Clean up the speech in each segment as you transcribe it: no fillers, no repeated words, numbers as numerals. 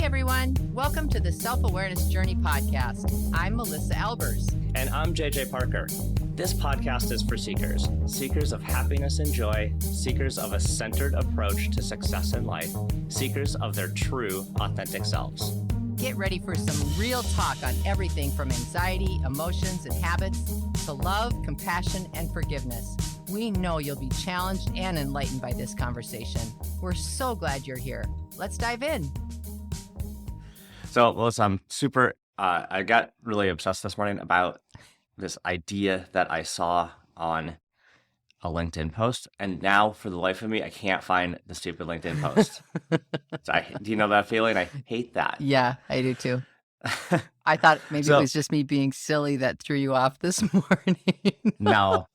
everyone. Welcome to the Self-Awareness Journey podcast. I'm Melissa Albers. And I'm JJ Parker. This podcast is for seekers, seekers of happiness and joy, seekers of a centered approach to success in life, seekers of their true, authentic selves. Get ready for some real talk on everything from anxiety, emotions, and habits to love, compassion, and forgiveness. We know you'll be challenged and enlightened by this conversation. We're so glad you're here. Let's dive in. So, Melissa, I got really obsessed this morning about this idea that I saw on a LinkedIn post. And now, for the life of me, I can't find the stupid LinkedIn post. Do you know that feeling? I hate that. Yeah, I do too. I thought maybe it was just me being silly that threw you off this morning. No.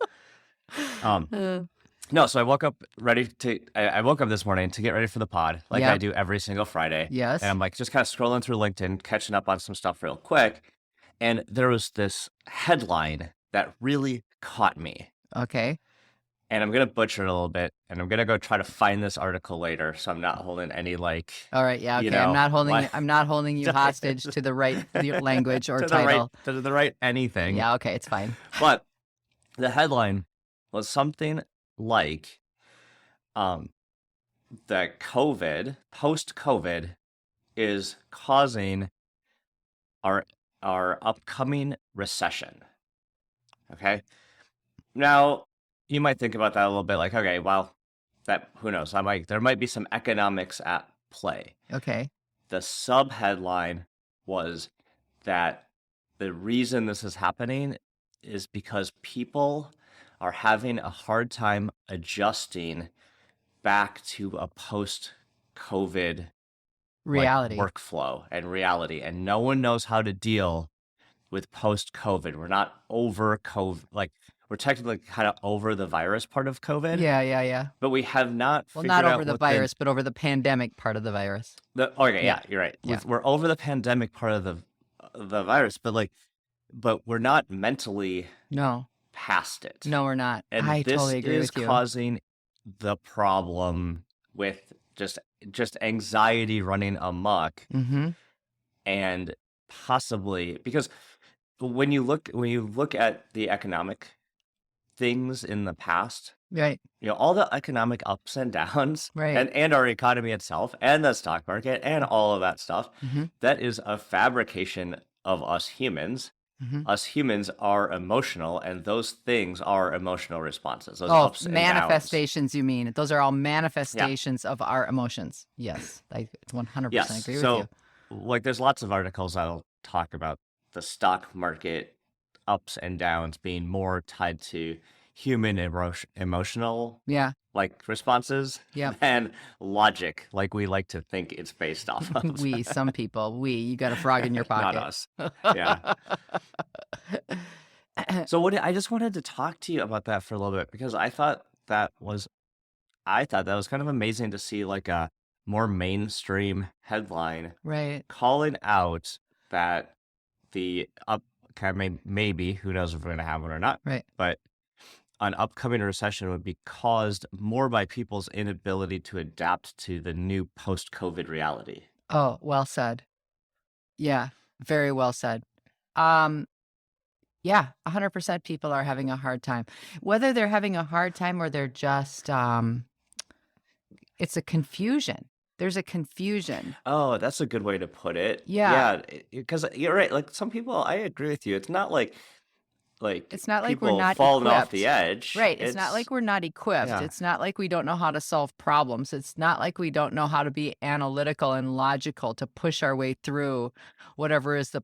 No, so I woke up I woke up this morning to get ready for the pod, like I do every single Friday. Yes. And I'm like just kind of scrolling through LinkedIn, catching up on some stuff real quick. And there was this headline that really caught me. Okay. And I'm going to butcher it a little bit. And I'm going to go try to find this article later. So I'm not holding any All right. Yeah. Okay. I'm not holding you hostage to the right language or title. To the right anything. Yeah. Okay. It's fine. But the headline was something like that post-COVID is causing our upcoming recession. Okay. Now, you might think about that a little bit like, okay, well, who knows? There might be some economics at play. Okay. The subheadline was that the reason this is happening is because people are having a hard time adjusting back to a post-COVID reality, workflow and reality. And no one knows how to deal with post-COVID. We're not over COVID. Like, we're technically kind of over the virus part of COVID. Yeah. But we have not figured not out over the virus, but over the pandemic part of the virus. Yeah, you're right. Yeah. We're over the pandemic part of the virus, but we're not mentally past it. No, we're not. And I totally agree with you. This is causing the problem with just anxiety running amok, and possibly because when you look at the economic things in the past, right? All the economic ups and downs, right, and our economy itself, and the stock market, and all of that stuff, that is a fabrication of us humans. Us humans are emotional, and those things are emotional responses. Those ups and manifestations, downs. You mean? Those are all manifestations of our emotions. Yes, I 100% agree with you. Like, there's lots of articles that'll talk about the stock market ups and downs being more tied to human emotional responses and logic, like we like to think it's based off of. Some people, you got a frog in your pocket. Not us. Yeah. So I just wanted to talk to you about that for a little bit, because I thought that was kind of amazing to see, like, a more mainstream headline, right, calling out that the maybe, who knows if we're going to have one or not, right, but an upcoming recession would be caused more by people's inability to adapt to the new post-COVID reality. Oh, well said. Yeah, very well said. Yeah, 100% people are having a hard time. Whether they're having a hard time or they're just, it's a confusion. There's a confusion. Oh, that's a good way to put it. Yeah. Yeah, because you're right. Like, some people, I agree with you. It's not like it's not like people we're not falling equipped. off the edge. Right. It's not like we're not equipped. Yeah. It's not like we don't know how to solve problems. It's not like we don't know how to be analytical and logical to push our way through whatever is the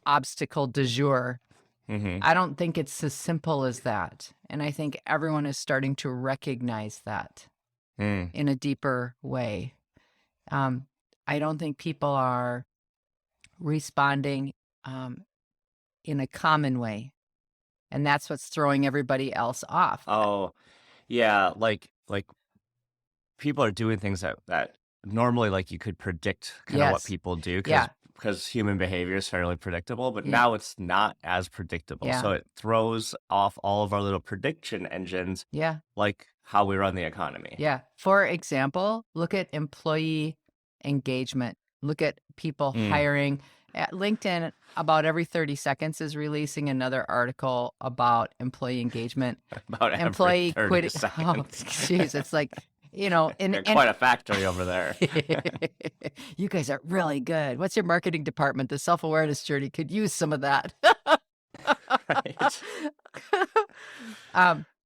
obstacle du jour. I don't think it's as simple as that. And I think everyone is starting to recognize that in a deeper way. I don't think people are responding in a common way. And that's what's throwing everybody else off. Oh, yeah. Like people are doing things that normally, like, you could predict kind of what people do, because human behavior is fairly predictable, but now it's not as predictable. Yeah. So it throws off all of our little prediction engines, like how we run the economy. Yeah. For example, look at employee engagement. Look at people Mm. hiring. At LinkedIn, about every 30 seconds is releasing another article about employee engagement. About every Employee 30 quitting. Oh, seconds. jeez. It's like, and Quite a factory over there. you guys are really good. What's your marketing department? The self-awareness journey could use some of that. Right.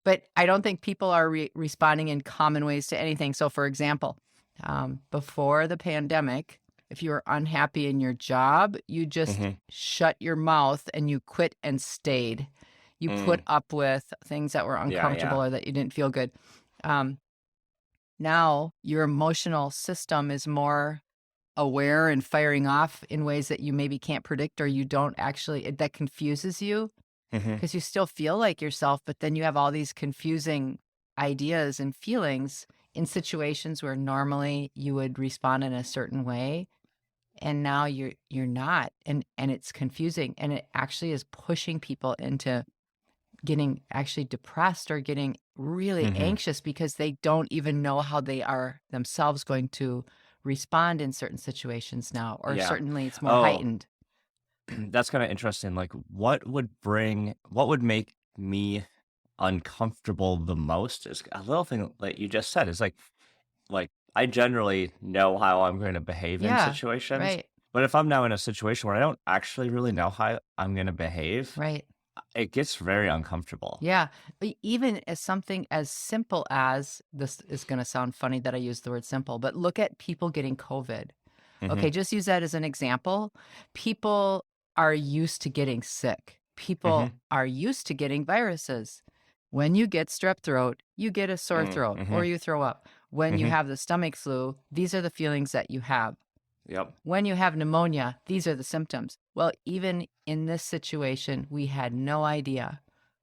But I don't think people are responding in common ways to anything. So, for example, before the pandemic, if you were unhappy in your job, you just shut your mouth and you quit and stayed. You put up with things that were uncomfortable or that you didn't feel good. Now your emotional system is more aware and firing off in ways that you maybe can't predict, or you don't actually, that confuses you because you still feel like yourself, but then you have all these confusing ideas and feelings in situations where normally you would respond in a certain way. And now you're not, and it's confusing, and it actually is pushing people into getting actually depressed or getting really anxious because they don't even know how they are themselves going to respond in certain situations now, or certainly it's more heightened. That's kind of interesting. Like, what would make me uncomfortable the most is a little thing that you just said is like I generally know how I'm going to behave in situations. Right. But if I'm now in a situation where I don't actually really know how I'm going to behave, Right. it gets very uncomfortable. Yeah. Even as something as simple as, this is going to sound funny that I use the word simple, but look at people getting COVID. Okay, just use that as an example. People are used to getting sick. People are used to getting viruses. When you get strep throat, you get a sore throat or you throw up. When you have the stomach flu, these are the feelings that you have. Yep. When you have pneumonia, these are the symptoms. Well, even in this situation, we had no idea.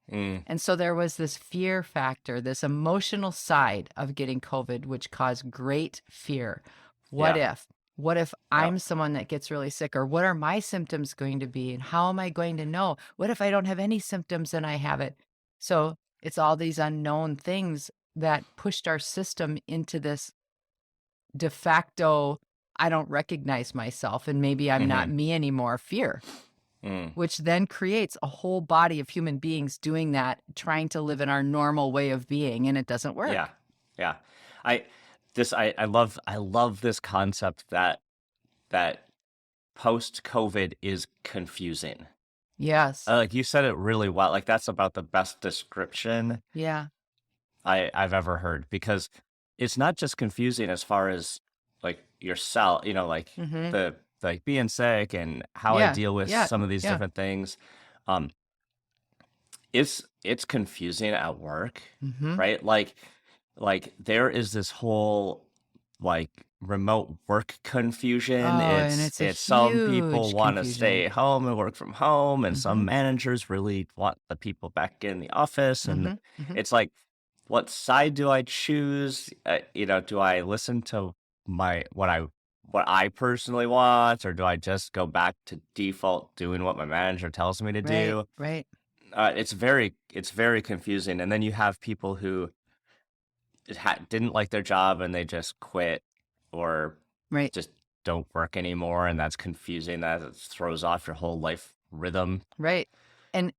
And so there was this fear factor, this emotional side of getting COVID, which caused great fear. What if I'm someone that gets really sick, or what are my symptoms going to be? And how am I going to know? What if I don't have any symptoms and I have it? So it's all these unknown things that pushed our system into this de facto, I don't recognize myself and maybe I'm not me anymore, fear, which then creates a whole body of human beings doing that, trying to live in our normal way of being, and it doesn't work. Yeah. I love this concept that post-COVID is confusing. Yes. Like you said it really well. Like that's about the best description I've ever heard, because it's not just confusing as far as like yourself, like the like being sick and how I deal with some of these different things. It's confusing at work, right? Like there is this whole like remote work confusion. And it's some people want to stay home and work from home, and some managers really want the people back in the office. And it's like, what side do I choose? Do I listen to what I personally want, or do I just go back to default doing what my manager tells me to do? Right. It's very confusing. And then you have people who didn't like their job and they just quit, or just don't work anymore, and that's confusing. That throws off your whole life rhythm. Right. And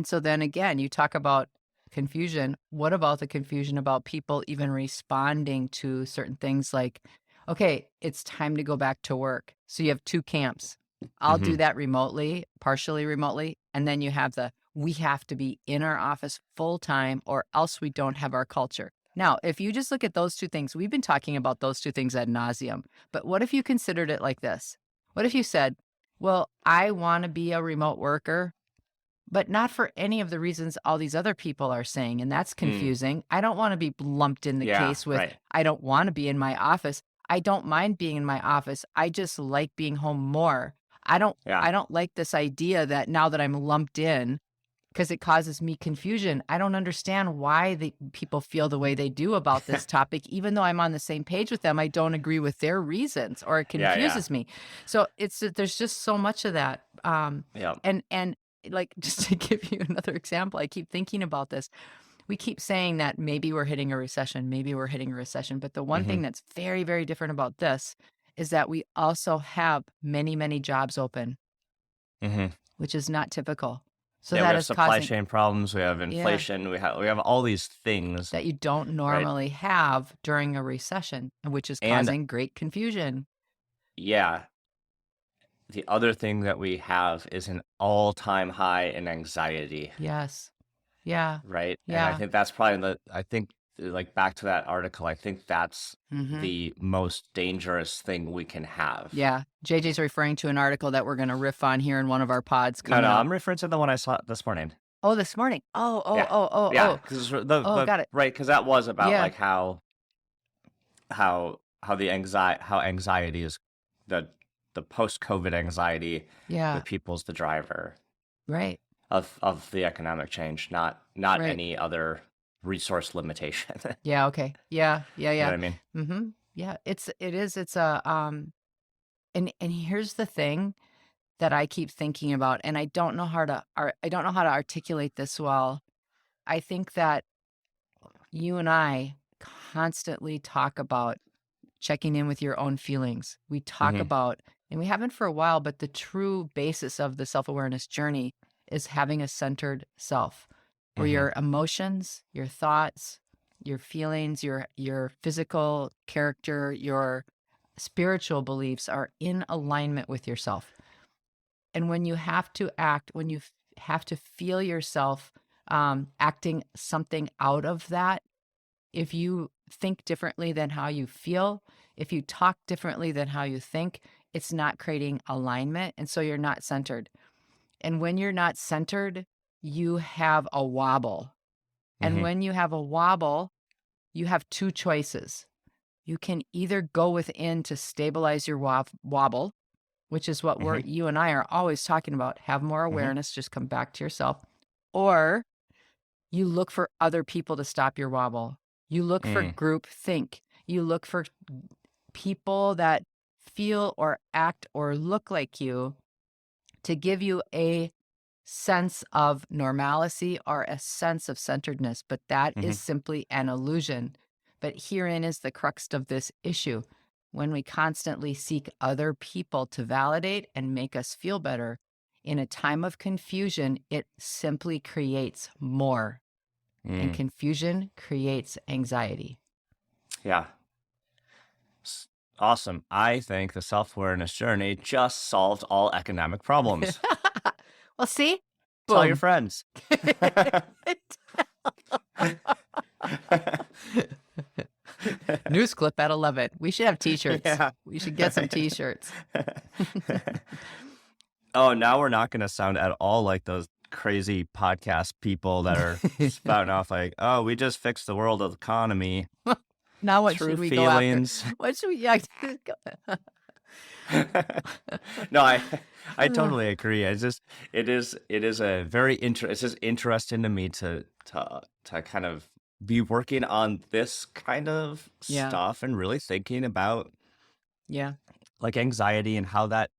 so then again, you talk about confusion. What about the confusion about people even responding to certain things like, okay, it's time to go back to work. So you have two camps. I'll do that remotely, partially remotely. And then you have we have to be in our office full time or else we don't have our culture. Now, if you just look at those two things, we've been talking about those two things ad nauseum. But what if you considered it like this? What if you said, well, I want to be a remote worker, but not for any of the reasons all these other people are saying. And that's confusing. I don't want to be lumped in the case with, I don't want to be in my office. I don't mind being in my office. I just like being home more. I don't like this idea that now that I'm lumped in, because it causes me confusion. I don't understand why the people feel the way they do about this topic. Even though I'm on the same page with them, I don't agree with their reasons, or it confuses me. So there's just so much of that. And like, just to give you another example, I keep thinking about this. We keep saying that maybe we're hitting a recession, but the one thing that's very, very different about this is that we also have many, many jobs open, which is not typical. So Yeah, we that have is supply causing chain problems. We have inflation. We have all these things, that you don't right? normally have during a recession, which is And causing great confusion. yeah, the other thing that we have is an all-time high in anxiety, Yes. Yeah. right? And I Yeah. think that's probably like back to that article, I think that's the most dangerous thing we can have. Yeah. JJ's referring to an article that we're going to riff on here in one of our pods No, coming up. I'm referring to the one I saw this morning. Oh, this morning. Yeah, because got it. right, because that was about Yeah. like how anxiety is the post-COVID anxiety Yeah. with people's the driver Right. of the economic change, not Right. any other resource limitation. Yeah. Okay. Yeah. Yeah. You know Yeah. what I mean? Mm-hmm. Yeah. It's a, and here's the thing that I keep thinking about, and I don't know how to articulate this well. I think that you and I constantly talk about checking in with your own feelings. We talk about, and we haven't for a while, but the true basis of the self-awareness journey is having a centered self, where your emotions, your thoughts, your feelings, your physical character, your spiritual beliefs are in alignment with yourself. And when you have to act, when you have to feel yourself acting something out of that, if you think differently than how you feel, if you talk differently than how you think, it's not creating alignment. And so you're not centered. And when you're not centered, you have a wobble. And when you have a wobble, you have two choices. You can either go within to stabilize your wobble, which is what you and I are always talking about. Have more awareness, just come back to yourself. Or you look for other people to stop your wobble. You look for group think. You look for people that feel or act or look like you to give you a sense of normalcy or a sense of centeredness. But that is simply an illusion. But herein is the crux of this issue. When we constantly seek other people to validate and make us feel better, in a time of confusion, it simply creates more. And confusion creates anxiety. Yeah. Awesome. I think the self-awareness journey just solved all economic problems. Well, see? Tell your friends. News clip at 11. We should have t-shirts. Yeah. We should get some t-shirts. Oh, now we're not going to sound at all like those crazy podcast people that are spouting off like, oh, we just fixed the world economy. Now what True should we feelings. go after? What should we No, I totally agree. It's just it is a very it's just interesting to me to kind of be working on this kind of stuff and really thinking about like anxiety and how that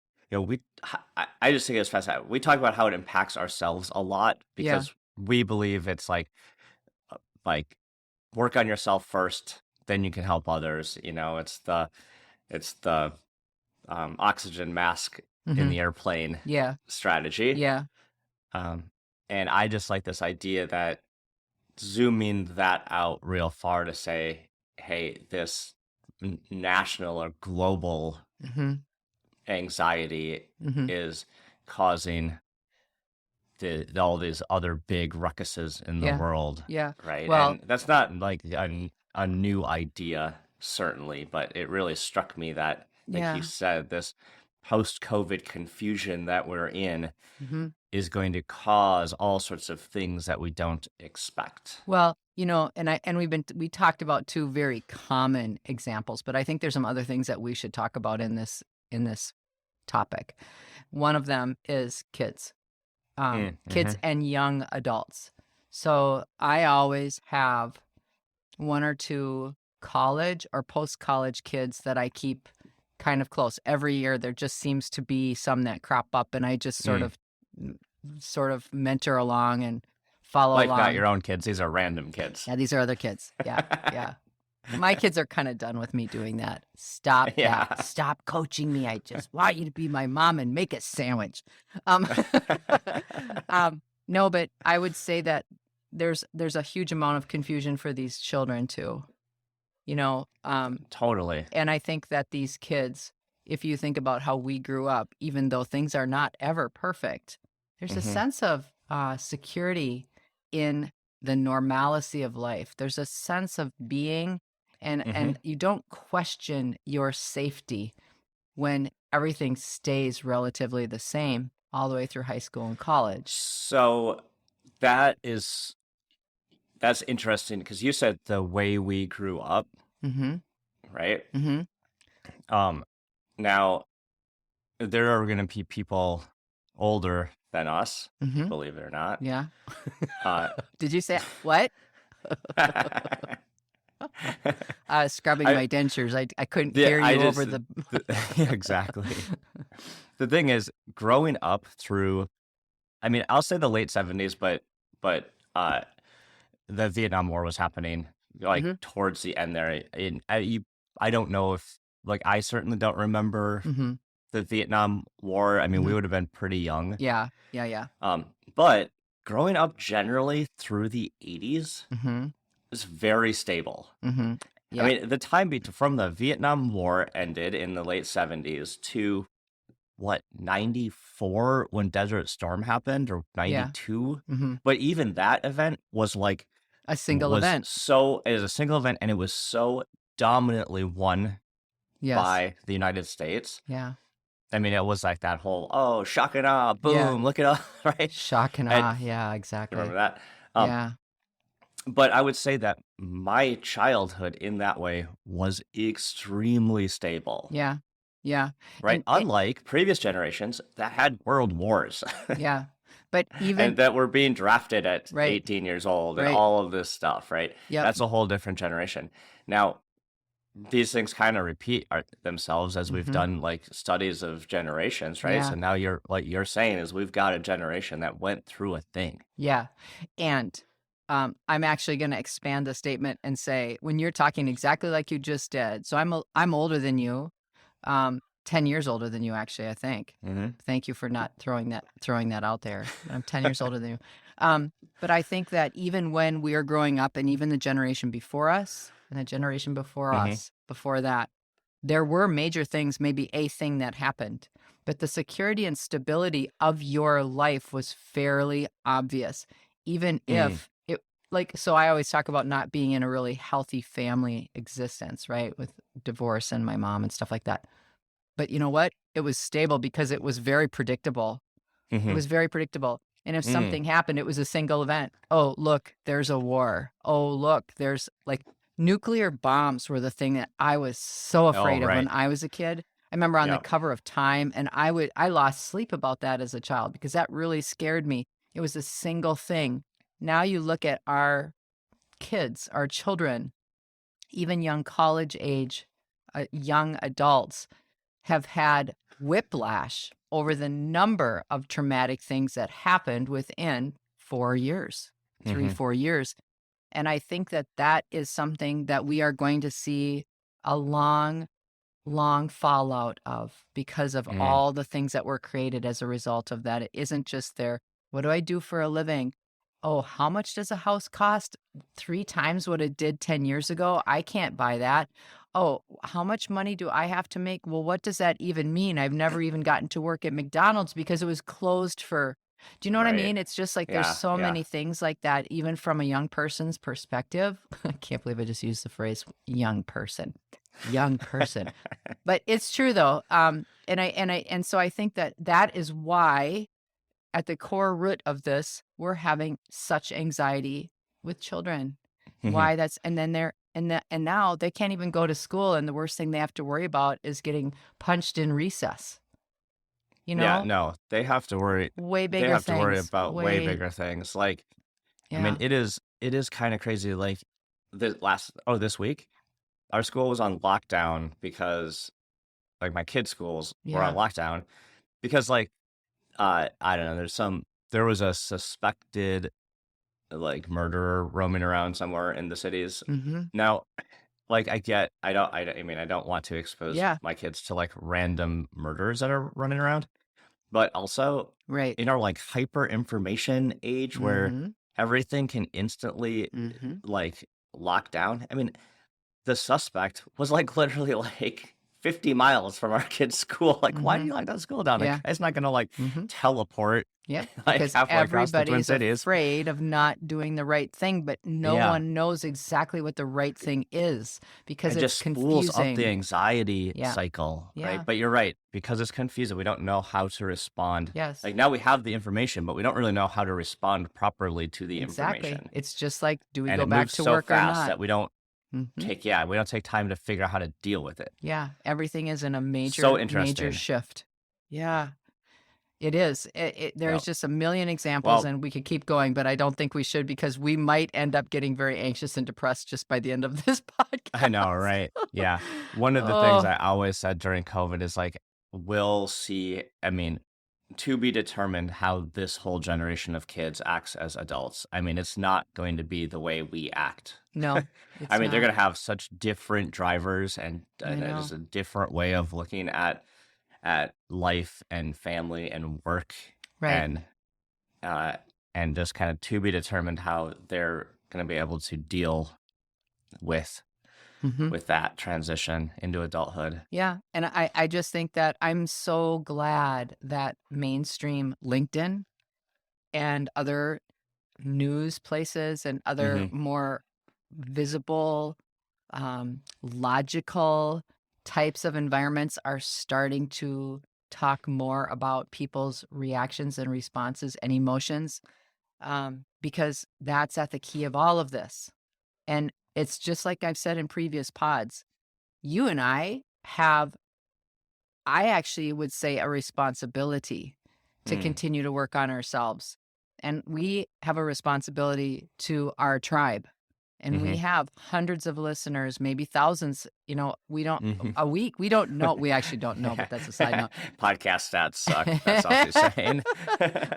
I just think it's fascinating. We talk about how it impacts ourselves a lot because we believe it's like work on yourself first, then you can help others. It's the oxygen mask in the airplane strategy. Yeah. And I just like this idea that zooming that out real far to say, hey, this national or global anxiety is causing all these other big ruckuses in the world. Yeah. Right. Well, and that's not like a new idea, certainly, but it really struck me that, like you said, this post-COVID confusion that we're in is going to cause all sorts of things that we don't expect. Well, and we talked about two very common examples, but I think there's some other things that we should talk about in this topic. One of them is kids. Kids and young adults. So I always have one or two college or post-college kids that I keep kind of close. Every year there just seems to be some that crop up, and I just sort of mentor along and follow along. Like not your own kids, these are random kids. Yeah, these are other kids. Yeah, yeah. My kids are kind of done with me doing that. Stop Yeah. that. Stop coaching me. I just want you to be my mom and make a sandwich. Um, no, but I would say that there's a huge amount of confusion for these children too. Totally. And I think that these kids, if you think about how we grew up, even though things are not ever perfect, there's a sense of security in the normalcy of life. There's a sense of being, and you don't question your safety when everything stays relatively the same all the way through high school and college. So that's interesting because you said the way we grew up, right? Now there are going to be people older than us, believe it or not. Yeah. Did you say what? Scrubbing my dentures. I couldn't hear you over the. Exactly. The thing is, growing up through, I mean, I'll say the late 70s, but the Vietnam War was happening like towards the end there. And I don't know if, like, I certainly don't remember the Vietnam War. I mean, we would have been pretty young. Yeah. But growing up generally through the 80s is very stable. Yeah. I mean, the time from the Vietnam War ended in the late 70s to what, 94 when Desert Storm happened, or 92? But even that event was like a single event. So it was a single event, and it was so dominantly won by the United States. Yeah. I mean, it was like that whole, oh, shock and awe, boom, look it up, right? Shock and awe, yeah, exactly. Remember that? Yeah. But I would say that my childhood in that way was extremely stable. Yeah. Right? Unlike previous generations that had world wars. Yeah. But even and that were being drafted at 18 years old and all of this stuff, right? Yep. That's a whole different generation. Now, these things kind of repeat themselves as we've done like studies of generations, right? Yeah. So now you're saying is we've got a generation that went through a thing. Yeah. And I'm actually going to expand the statement and say, when you're talking exactly like you just did, so I'm older than you, 10 years older than you, actually, I think. Thank you for not throwing that out there. I'm 10 years older than you. But I think that even when we are growing up, and even the generation before us and the generation before us, before that, there were major things, maybe a thing that happened, but the security and stability of your life was fairly obvious, even if it, like, so I always talk about not being in a really healthy family existence, right? With divorce and my mom and stuff like that. But you know what? It was stable because it was very predictable. It was very predictable. And if something happened, it was a single event. Oh, look, there's a war. Oh, look, there's like nuclear bombs were the thing that I was so afraid of when I was a kid. I remember on the cover of Time, and I lost sleep about that as a child because that really scared me. It was a single thing. Now you look at our kids, our children, even young college age, young adults have had whiplash over the number of traumatic things that happened within 4 years, 4 years. And I think that is something that we are going to see a long, long fallout of because of all the things that were created as a result of that. It isn't just what do I do for a living? Oh, how much does a house cost? 3 times what it did 10 years ago? I can't buy that. Oh, how much money do I have to make? Well, what does that even mean? I've never even gotten to work at McDonald's because it was closed for, do you know what I mean? It's just like there's so many things like that, even from a young person's perspective. I can't believe I just used the phrase young person. But it's true though. And so I think that is why at the core root of this, we're having such anxiety with children. Why that's, and then and now they can't even go to school, and the worst thing they have to worry about is getting punched in recess. You know? Yeah, no, they have to worry. Way bigger They have things. to worry about way bigger things. Like, I mean, it is kind of crazy. Like this week, our school was on lockdown because, like, my kids' schools were on lockdown because, like, I don't know. There was a suspected like murderer roaming around somewhere in the cities. Now, like I don't want to expose my kids to like random murders that are running around, but also Right. in our like hyper information age where everything can instantly like lock down. I mean, the suspect was like literally like 50 miles from our kid's school. Like, why do you lock that school down? Yeah. Like, it's not gonna like teleport Yep, like because halfway across the Twin everybody's Cities. afraid of not doing the right thing, but no Yeah. one knows exactly what the right thing is because It it's just spools up the confusing. anxiety Yeah. cycle, Yeah. right? But you're right, because it's confusing, we don't know how to respond. Yes. Like now we have the information, but we don't really know how to respond properly to the Exactly. information. It's just like, do we And go it back moves to so work or fast not? that we don't Mhm. we don't take time to figure out how to deal with it. Yeah, everything is in a So major interesting. shift. Yeah, it is. There's Yep. just a million examples, Well, and we could keep going, but I don't think we should because we might end up getting very anxious and depressed just by the end of this podcast. I know, right? Yeah. One of the things I always said during COVID is like, we'll see, I mean, to be determined how this whole generation of kids acts as adults. I mean, it's not going to be the way we act. No, I mean, they're not. going to have such different drivers and I know. just a different way of looking at life and family and work Right. and just kind of to be determined how they're going to be able to deal with that transition into adulthood. Yeah. And I just think that I'm so glad that mainstream LinkedIn and other news places and other more visible, logical types of environments are starting to talk more about people's reactions and responses and emotions, because that's at the key of all of this. And it's just like I've said in previous pods, you and I actually would say a responsibility to continue to work on ourselves. And we have a responsibility to our tribe. And we have hundreds of listeners, maybe thousands, we don't, a week, we don't know. We actually don't know, but that's a side note. Podcast stats suck. That's all she's saying.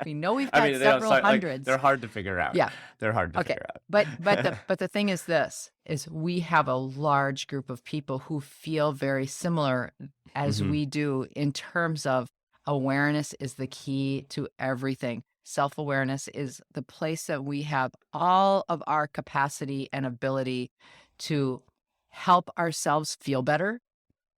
We know we've got several hundreds. They're hard to figure out. Yeah. They're hard to figure out. But the thing is this, is we have a large group of people who feel very similar as we do in terms of awareness is the key to everything. Self-awareness is the place that we have all of our capacity and ability to help ourselves feel better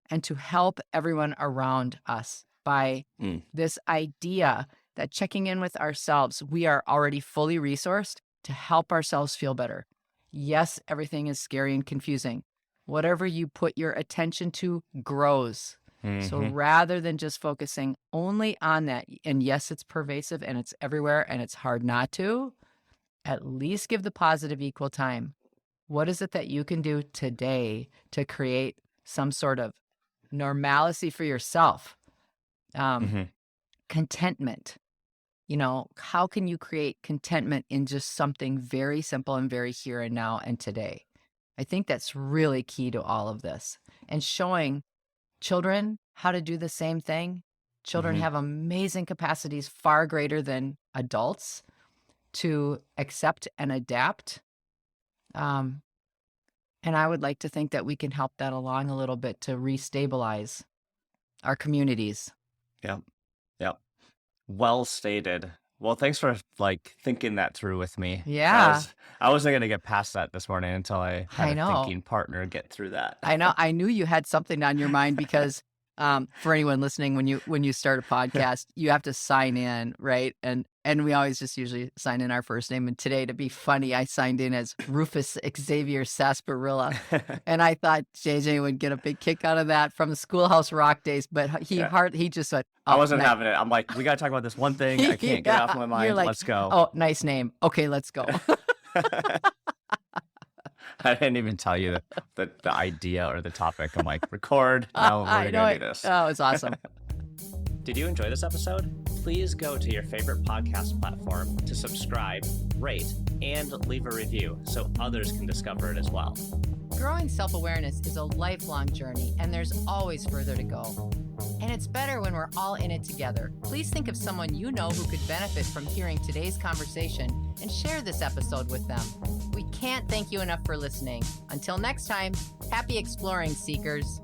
and to help everyone around us by this idea that checking in with ourselves, we are already fully resourced to help ourselves feel better. Yes, everything is scary and confusing. Whatever you put your attention to grows. So rather than just focusing only on that, and yes, it's pervasive and it's everywhere and it's hard not to, at least give the positive equal time. What is it that you can do today to create some sort of normalcy for yourself? Contentment. How can you create contentment in just something very simple and very here and now and today? I think that's really key to all of this. And showing children how to do the same thing. Children have amazing capacities far greater than adults to accept and adapt. And I would like to think that we can help that along a little bit to restabilize our communities. Yep. Well stated. Well, thanks for thinking that through with me. Yeah. I wasn't going to get past that this morning until I had a thinking partner get through that. I know. I knew you had something on your mind because for anyone listening, when you start a podcast, you have to sign in, right? And we always just usually sign in our first name. And today, to be funny, I signed in as Rufus Xavier Sarsaparilla. And I thought JJ would get a big kick out of that from the Schoolhouse Rock days, but he just said, I wasn't having it. I'm like, we got to talk about this one thing. I can't get it off my mind. You're like, let's go. Oh, nice name. Okay, let's go. I didn't even tell you the idea or the topic. I'm like, record. No, we're going to do this. Oh, it's awesome. Did you enjoy this episode? Please go to your favorite podcast platform to subscribe, rate, and leave a review so others can discover it as well. Growing self-awareness is a lifelong journey, and there's always further to go. And it's better when we're all in it together. Please think of someone you know who could benefit from hearing today's conversation and share this episode with them. We can't thank you enough for listening. Until next time, happy exploring, seekers.